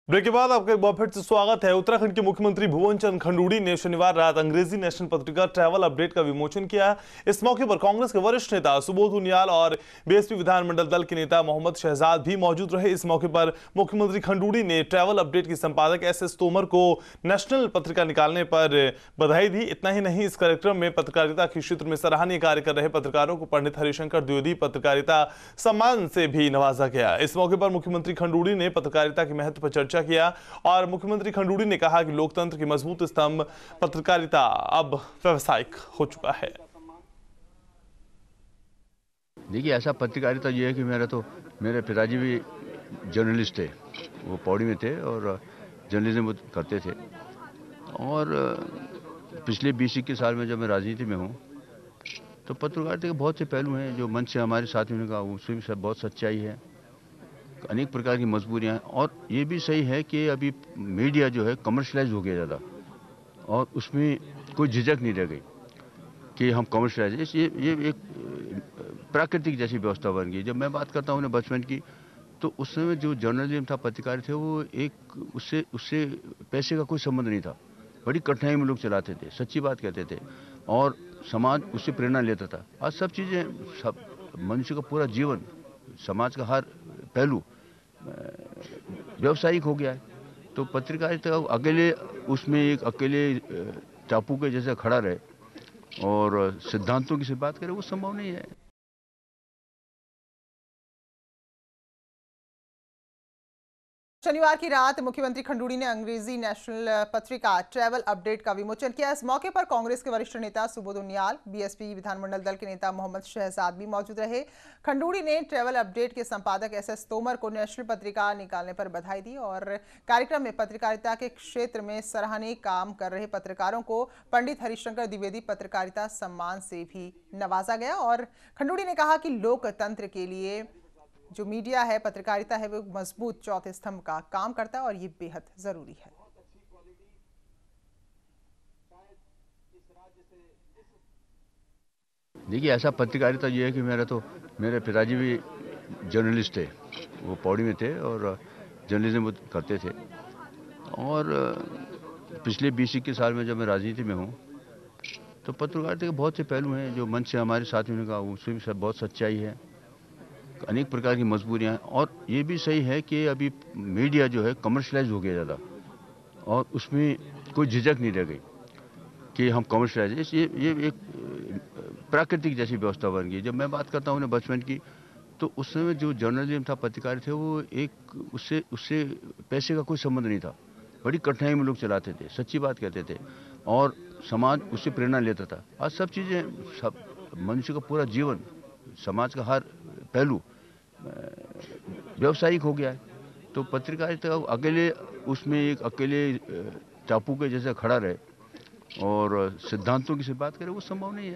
Break के बाद आपका एक बार फिर से स्वागत है। उत्तराखंड के मुख्यमंत्री भुवन चंद खंडूड़ी ने शनिवार रात अंग्रेजी नेशनल पत्रिका ट्रैवल अपडेट का विमोचन किया। इस मौके पर कांग्रेस के वरिष्ठ नेता सुबोध उनियाल और बीएसपी विधानमंडल दल के नेता मोहम्मद शहजाद भी मौजूद रहे। इस मौके पर मुख्यमंत्री खंडूड़ी ने ट्रैवल अपडेट की संपादक एस तोमर को नेशनल पत्रिका निकालने पर बधाई दी। इतना ही नहीं, इस कार्यक्रम में पत्रकारिता के क्षेत्र में सराहनीय कार्य कर रहे पत्रकारों को पंडित हरिशंकर द्विवेदी पत्रकारिता सम्मान से भी नवाजा गया। इस मौके पर मुख्यमंत्री खंडूड़ी ने पत्रकारिता के महत्व पर चर्चा किया और मुख्यमंत्री खंडूड़ी ने कहा कि लोकतंत्र की मजबूत स्तंभ पत्रकारिता अब व्यावसायिक हो चुका है। देखिए, ऐसा पत्रकारिता ये है कि मेरे पिताजी भी जर्नलिस्ट थे। वो पौड़ी में थे और जर्नलिज्म करते थे। और पिछले 20-21 साल में जब मैं राजनीति में हूँ तो पत्रकारिता के बहुत से पहलू हैं जो मंच से हमारे साथियों ने कहा, उसमें भी बहुत सच्चाई है, अनेक प्रकार की मजबूरियाँ हैं। और ये भी सही है कि अभी मीडिया जो है कमर्शलाइज हो गया ज़्यादा, और उसमें कोई झिझक नहीं रह गई कि हम कमर्शलाइज, ये एक प्राकृतिक जैसी व्यवस्था बन गई। जब मैं बात करता हूँ अपने बचपन की, तो उस समय जो जर्नलिज्म था, पत्रकार थे, वो एक उससे उससे पैसे का कोई संबंध नहीं था। बड़ी कठिनाई में लोग चलाते थे, सच्ची बात कहते थे, और समाज उससे प्रेरणा लेता था। आज सब चीज़ें, सब मनुष्य का पूरा जीवन, समाज का हर पहलू व्यावसायिक हो गया है। तो पत्रकारिता अकेले, उसमें एक अकेले टापू के जैसे खड़ा रहे और सिद्धांतों की से बात करें, वो संभव नहीं है। शनिवार की रात मुख्यमंत्री खंडूड़ी ने अंग्रेजी नेशनल पत्रिका ट्रैवल अपडेट का विमोचन किया। इस मौके पर कांग्रेस के वरिष्ठ नेता सुबोध उनियाल, बीएसपी विधानमंडल दल के नेता मोहम्मद शहजाद भी मौजूद रहे। खंडूड़ी ने ट्रैवल अपडेट के संपादक एस तोमर को नेशनल पत्रिका निकालने पर बधाई दी और कार्यक्रम में पत्रकारिता के क्षेत्र में सराहनीय काम कर रहे पत्रकारों को पंडित हरिशंकर द्विवेदी पत्रकारिता सम्मान से भी नवाजा गया। और खंडूड़ी ने कहा कि लोकतंत्र के लिए जो मीडिया है, पत्रकारिता है, वो मजबूत चौथे स्तंभ का काम करता है और ये बेहद जरूरी है। देखिए, ऐसा पत्रकारिता ये है कि मेरे पिताजी भी जर्नलिस्ट थे। वो पौड़ी में थे और जर्नलिज्म करते थे। और पिछले 20-21 साल में जब मैं राजनीति में हूँ तो पत्रकारिता के बहुत से पहलू हैं जो मंच से हमारे साथियों ने कहा, उसमें भी बहुत सच्चाई है, अनेक प्रकार की मजबूरियाँ हैं। और ये भी सही है कि अभी मीडिया जो है कमर्शलाइज हो गया ज़्यादा, और उसमें कोई झिझक नहीं रह गई कि हम कमर्शलाइज, ये एक प्राकृतिक जैसी व्यवस्था बन गई। जब मैं बात करता हूँ अपने बचपन की, तो उस समय जो जर्नलिज्म था, पत्रकार थे, वो एक उससे पैसे का कोई संबंध नहीं था। बड़ी कठिनाई में लोग चलाते थे, सच्ची बात कहते थे, और समाज उससे प्रेरणा लेता था। आज सब चीज़ें, सब मनुष्य का पूरा जीवन, समाज का हर पहलू व्यावसायिक हो गया है। तो पत्रकारिता अकेले, उसमें एक अकेले टापू के जैसे खड़ा रहे और सिद्धांतों की से बात करें, वो संभव नहीं है।